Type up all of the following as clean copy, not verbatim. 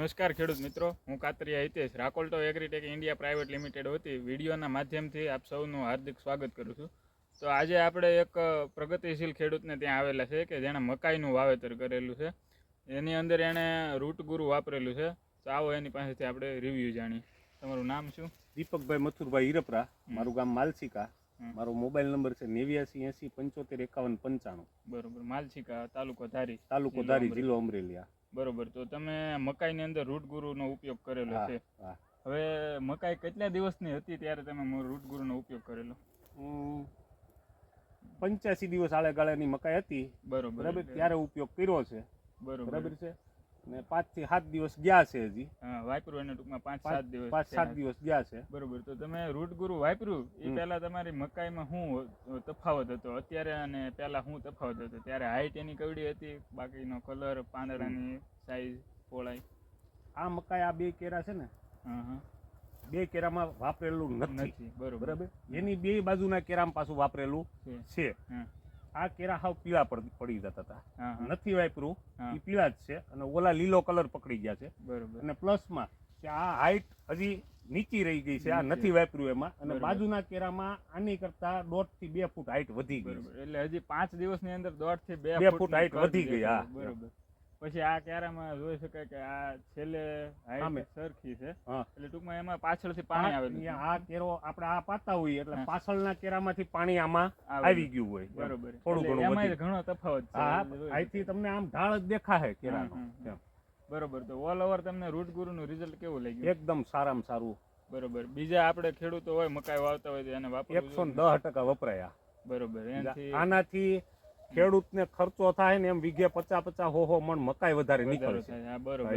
નમસ્કાર ખેડૂત મિત્રો, હું Katariya Hitesh Rakolto agritech India private limited વતી વિડીયોના માધ્યમથી આપ સૌનું હાર્દિક સ્વાગત કરું છું. તો આજે આપણે એક પ્રગતિશીલ ખેડૂતને ત્યાં આવેલા છે કે જેણે મકાઈનું વાવેતર કરેલું છે. એની અંદર એણે રૂટ ગુરુ વાપરેલું છે. તો આવો એની પાસેથી આપણે રિવ્યૂ જાણીએ. તમારું નામ શું? દીપકભાઈ મથુરભાઈ હીરપરા, મારું ગામ માલસીકા, મારો મોબાઈલ નંબર છે 8980755195. બરોબર. માલસીકા, તાલુકો ધારી, જિલ્લો અમરેલી. બરોબર. તો તમે મકાઈની અંદર રૂટ ગુરુનો ઉપયોગ કરેલો છે. હવે મકાઈ કેટલા દિવસની હતી ત્યારે તમે રૂટ ગુરુનો ઉપયોગ કરેલો? 85 દિવસ આળેગાળાની મકાઈ હતી. બરોબર. ત્યારે ઉપયોગ કર્યો છે. બરાબર છે. ને 5 થી 7 દિવસ ગયા છે હજી. વાપર્યું એને ટૂંકમાં 5-7 દિવસ ગયા છે. બરોબર. તો તમે રૂટ ગુરુ વાપર્યું એ પહેલા તમારી મકાઈમાં શું તફાવત હતો અત્યારે અને પહેલા શું તફાવત હતો? ત્યારે હાઈટ એની કેવડી હતી, બાકીનો કલર, પાંદડાની સાઈઝ, પહોળાઈ? આ મકાઈ આ બે કેરા છે ને, બે કેરામાં વાપરેલું નથી. બરોબર. એની બે બાજુના કેરામાં પાછું વાપરેલું છે. આ કેરા હાવ પીળા પડી જતા હતા, નથી વાપર્યું એ પીળા જ છે અને ઓલા લીલો કલર પકડી ગયા છે. બરોબર. અને પ્લસમાં કે આ હાઈટ હજી નીચી રહી ગઈ છે, આ નથી વાપર્યું એમાં. અને બાજુના કેરામાં આની કરતા 1.5 થી 2 ફૂટ હાઈટ વધી ગઈ. એટલે હજી 5 દિવસની અંદર 1.5 થી 2 ફૂટ હાઈટ વધી ગઈ. બરોબર. પછી આ કેરામાં જોઈ શકાય કે આ છેલ્લે હાઈટ સરખી છે, એટલે ટૂંકમાં એમાં પાછળથી પાણી આવેલું. આ કેરો આપણે આ પાતા હોય એટલે પાછળના કેરામાંથી પાણી આમાં આવી ગયું હોય. બરોબર. થોડું ઘણું એમાં ઘણો તફાવત છે. અહીંથી તમને આમ ઢાળ જ દેખાય કેરાનો. બરોબર. તો ઓલ ઓવર તમને રૂટ ગુરુનું રિઝલ્ટ કેવું લાગ્યું? એકદમ સારામાં સારું. બરોબર. બીજા આપણે ખેડૂતો હોય મકાઈ વાવતા હોય તો એને વાપરવું 110% વપરાયા. બરોબર. આનાથી ખેડૂતને ખર્ચો થાય ને એમ વીઘે 50-50 મણ મકાઈ વધારે નીકળે છે. બરોબર.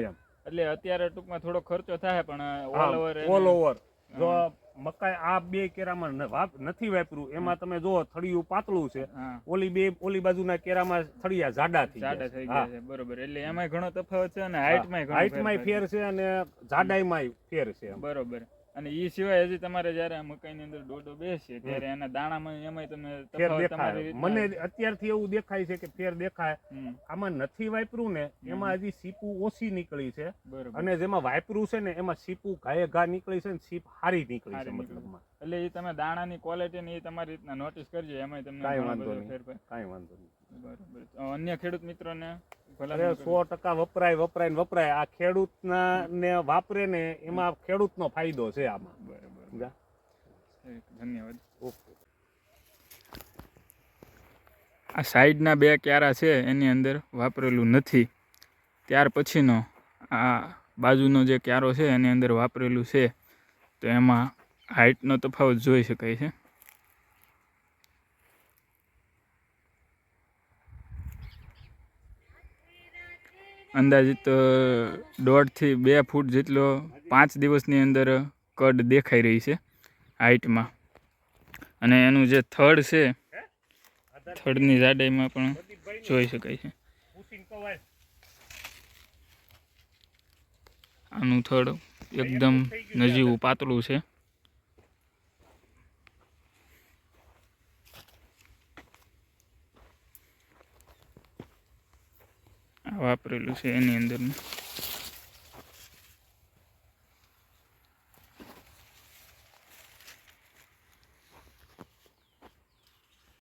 એટલે અત્યારે ટૂંકમાં થોડો ખર્ચો થાય પણ ઓલ ઓવર જો મકાઈ આ બે કેરામાં નથી વાપર્યું એમાં તમે જો થળિયું પાતળું છે, ઓલી બાજુના કેરામાં થળિયા જાડા થઈ ગયા છે. બરોબર. એટલે એમાં ઘણો તફાવત છે અને હાઈટમાં ફેર છે અને જાડાઈમાં ફેર છે. બરોબર. અને એ સિવાય હજી તમારે જયારે મકાઈની અંદર ડોડો બેસે ત્યારે એના દાણામાં એમાંય તમે મને અત્યારથી એવું દેખાય છે કે ફેર દેખાય. આમાં નથી વાપર્યું ને એમાં હજી સીપું ઓછી નીકળી છે અને જેમાં વાપર્યું છે ને એમાં સીપું ઘા નીકળી છે ને સીપ હારી નીકળી છે. મતલબમાં એટલે એ તમે દાણાની ક્વોલિટી ને એ તમારી રીતના નોટિસ કરજો, એમાં તમને કાંઈ વાંધો નહીં. બરોબર. અન્ય ખેડૂત મિત્રોને 100% વપરાય. આ ખેડૂતને વાપરે ને એમાં ખેડૂતનો ફાયદો છે આમાં. બરાબર. ધન્યવાદ. આ સાઈડના બે ક્યારા છે એની અંદર વાપરેલું નથી, ત્યાર પછીનો આ બાજુનો જે ક્યારો છે એની અંદર વાપરેલું છે. તો એમાં હાઈટનો તફાવત જોઈ શકાય છે. અંદાજિત 1.5 થી 2 ફૂટ જેટલો 5 દિવસની અંદર કડ દેખાઈ રહી છે હાઈટમાં. અને એનું જે થડ છે, થડની જાડાઈમાં પણ જોઈ શકાય છે. આનું થડ એકદમ નજીવું પાતળું છે. વાપરેલું છે એની અંદર.